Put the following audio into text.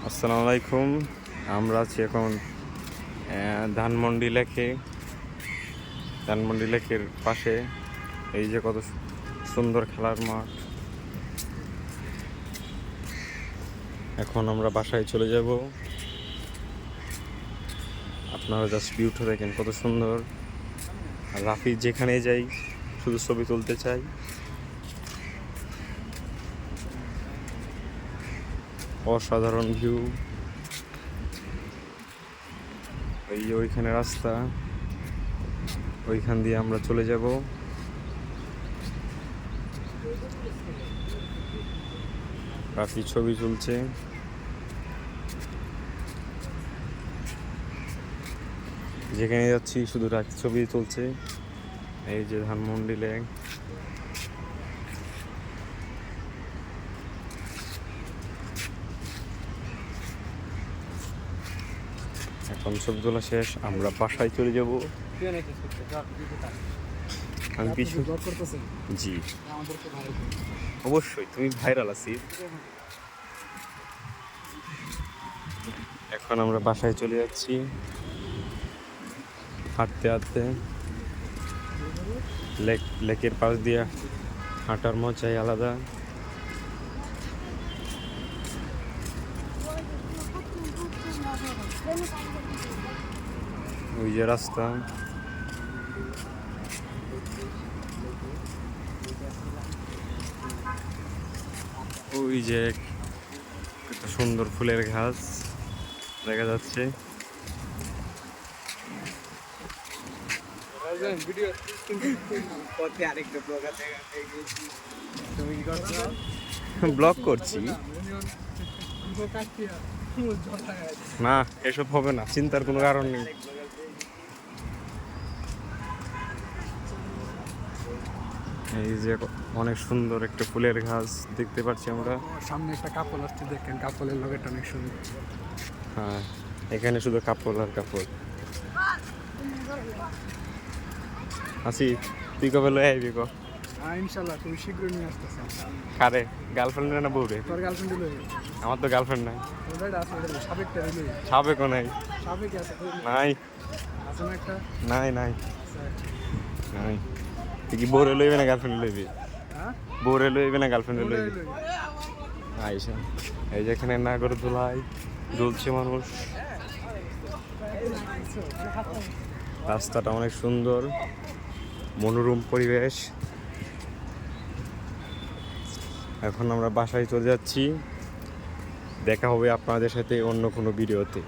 আসসালামু আলাইকুম। আমরা আছি এখন ধানমন্ডি লেকের পাশে। এই যে কত সুন্দর খেলার মাঠ। এখন আমরা বাসায় চলে যাব। আপনারা জাস্ট ভিউটা দেখেন কত সুন্দর। আর রাফি যেখানে যাই শুধু ছবি তুলতে চাই। অসাধারণ ভিউ। এই যে ওইখানে রাস্তা, ওইখান দিয়ে আমরা চলে যাব। রাফি ছবি তুলছে। যেখানে যাচ্ছি শুধু রাফি ছবি তুলছে। এই যে ধানমন্ডি লেক। এখন ছবি তোলা শেষ, আমরা বাসায় চলে যাব। আমি পিছু জি অবশ্যই, তুমি ভাইরাল আছি। এখন আমরা বাসায় চলে যাচ্ছি হাঁটতে হাঁটতে। লেকের পাশ দিয়ে হাঁটার মজাই আলাদা। ওই যে রাস্তা, ওই যে একটা সুন্দর ফুলের গাছ দেখা যাচ্ছে। ব্লগ করছি না, এসব হবে না, চিন্তার কোনো কারণ নেই। এই যে অনেক সুন্দর একটা ফুলের গাছ দেখতে পাচ্ছি আমরা। সামনে একটা কাপল আসছে, দেখেন কাপলের লগেটা অনেক সুন্দর। হ্যাঁ, এখানে শুধু কাপল আর কাপল। আসি, তুই কবে লয়ে আইবি ক? ইনশাল্লাহ তুমি শীঘ্রই নিয়ে আসতেছে। কারে, গার্লফ্রেন্ড না বউরে? তোর গার্লফ্রেন্ড লই, আমার তো গার্লফ্রেন্ড নাই। ওটা আছে, ওটা সাবেকটা লই। সাবেকও নাই। সাবেক আছে, নাই আছে না একটা? নাই নাই নাই। তুই কি বউরে লইবি না গার্লফ্রেন্ড লইবি? হ্যাঁ, বউরে লইবি না গার্লফ্রেন্ড লইবি? আইসা, এই যে এখানে নাগর দোলাই দুলছে মানুষ। রাস্তাটা অনেক সুন্দর, মনোরম পরিবেশ। এখন আমরা বাসায় চলে যাচ্ছি। দেখা হবে আপনাদের সাথে অন্য কোনো ভিডিওতে।